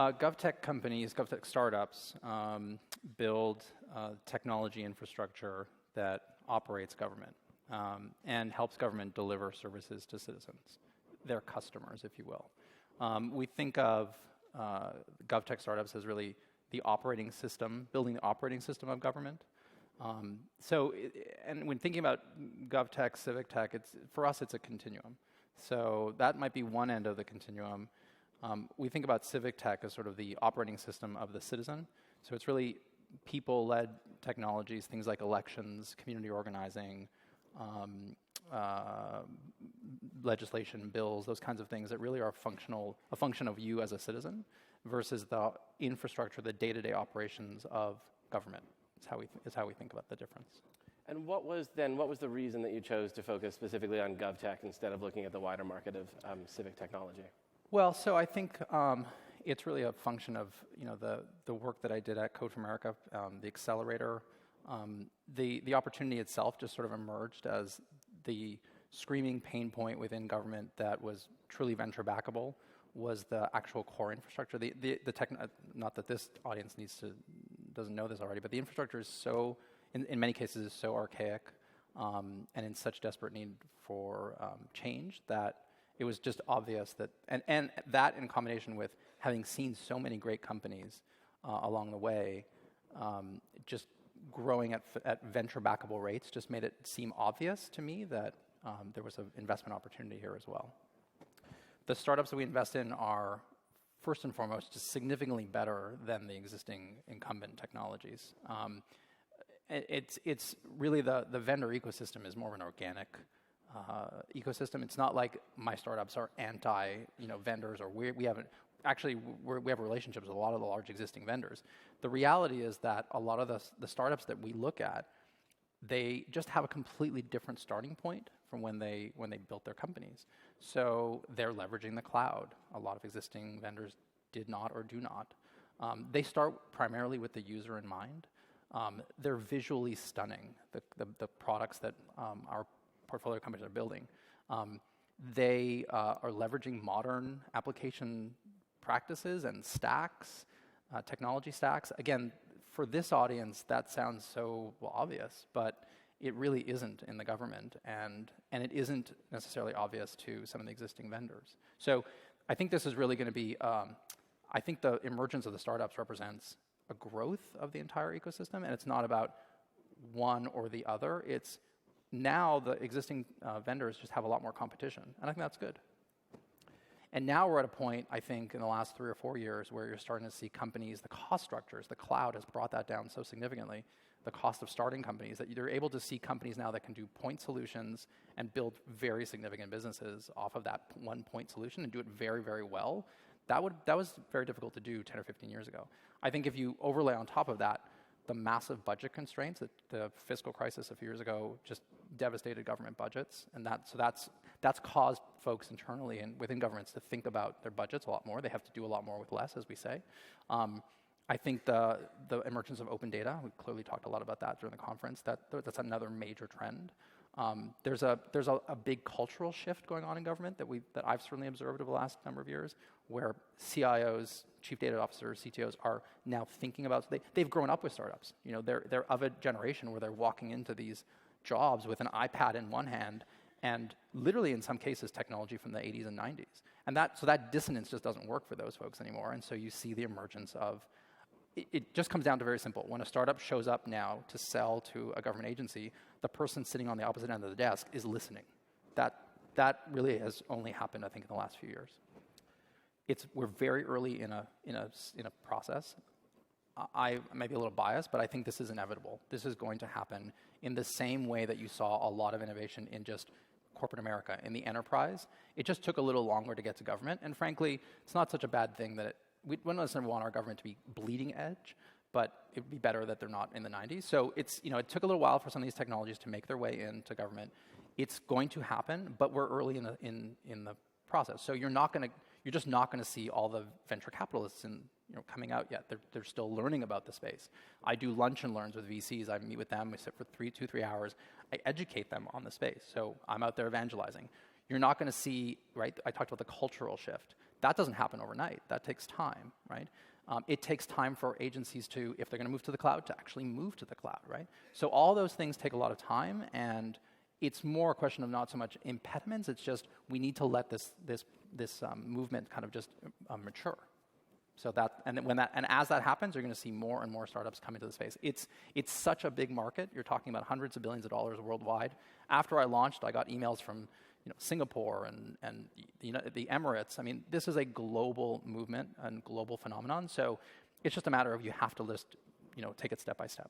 GovTech companies, GovTech startups build technology infrastructure that operates government and helps government deliver services to citizens, their customers, if you will. We think of GovTech startups as really the operating system, building the operating system of government. And when thinking about GovTech, civic tech, for us, it's a continuum. So that might be one end of the continuum. We think about civic tech as sort of the operating system of the citizen. So it's really people-led technologies, things like elections, community organizing, legislation, bills, those kinds of things that really are a function of you as a citizen versus the infrastructure, the day-to-day operations of government. Is how we think about the difference. And what was the reason that you chose to focus specifically on GovTech instead of looking at the wider market of civic technology? Well, so I think it's really a function of the work that I did at Code for America, the accelerator. The opportunity itself just sort of emerged as the screaming pain point within government that was truly venture backable was the actual core infrastructure. Not that this audience doesn't know this already, but the infrastructure is so, in many cases, is so archaic and in such desperate need for change that it was just obvious that, and that in combination with having seen so many great companies along the way, just growing at venture backable rates just made it seem obvious to me that there was an investment opportunity here as well. The startups that we invest in are, first and foremost, just significantly better than the existing incumbent technologies. It's really the vendor ecosystem is more of an organic ecosystem. It's not like my startups are anti vendors, or we have relationships with a lot of the large existing vendors. The reality is that a lot of the startups that we look at, they just have a completely different starting point from when they built their companies. So they're leveraging the cloud. A lot of existing vendors did not or do not. They start primarily with the user in mind. They're visually stunning, the products that our portfolio companies are building. They are leveraging modern application practices and stacks, technology stacks. Again, for this audience, that sounds so obvious, but it really isn't in the government, and it isn't necessarily obvious to some of the existing vendors. So I think this is really going to be, I think the emergence of the startups represents a growth of the entire ecosystem, and it's not about one or the other. It's now the existing vendors just have a lot more competition, and I think that's good. And now we're at a point, I think, in the last 3 or 4 years where you're starting to see companies, the cost structures, the cloud has brought that down so significantly, the cost of starting companies, that you're able to see companies now that can do point solutions and build very significant businesses off of that one point solution and do it very, very well. That was very difficult to do 10 or 15 years ago. I think if you overlay on top of that the massive budget constraints, that the fiscal crisis a few years ago just devastated government budgets, and that's caused folks internally and within governments to think about their budgets a lot more. They have to do a lot more with less, as we say. I think the emergence of open data, we clearly talked a lot about that during the conference, that's another major trend. There's a big cultural shift going on in government that I've certainly observed over the last number of years, where CIOs, chief data officers, CTOs are now thinking about, they've grown up with startups. They're of a generation where they're walking into these jobs with an iPad in one hand and literally in some cases technology from the 80s and 90s. And so that dissonance just doesn't work for those folks anymore. And so you see the emergence of, it just comes down to very simple. When a startup shows up now to sell to a government agency, the person sitting on the opposite end of the desk is listening. That really has only happened, I think, in the last few years. We're very early in a process. I may be a little biased, but I think this is inevitable. This is going to happen in the same way that you saw a lot of innovation in just corporate America, in the enterprise. It just took a little longer to get to government, and frankly, it's not such a bad thing that we don't necessarily want our government to be bleeding edge, but it would be better that they're not in the 90s. So it took a little while for some of these technologies to make their way into government. It's going to happen, but we're early in the process. So you're just not going to see all the venture capitalists coming out yet. They're still learning about the space. I do lunch and learns with VCs. I meet with them. We sit for 3 hours. I educate them on the space. So I'm out there evangelizing. You're not going to see, right? I talked about the cultural shift. That doesn't happen overnight. That takes time, right? It takes time for agencies to, if they're going to move to the cloud, to actually move to the cloud, right? So all those things take a lot of time, and it's more a question of not so much impediments. It's just we need to let this movement kind of just mature. So that, and when that, and as that happens, you're going to see more and more startups come into the space. It's such a big market. You're talking about hundreds of billions of dollars worldwide. After I launched, I got emails from Singapore and the Emirates. I mean, this is a global movement and global phenomenon. So it's just a matter of you have to take it step by step.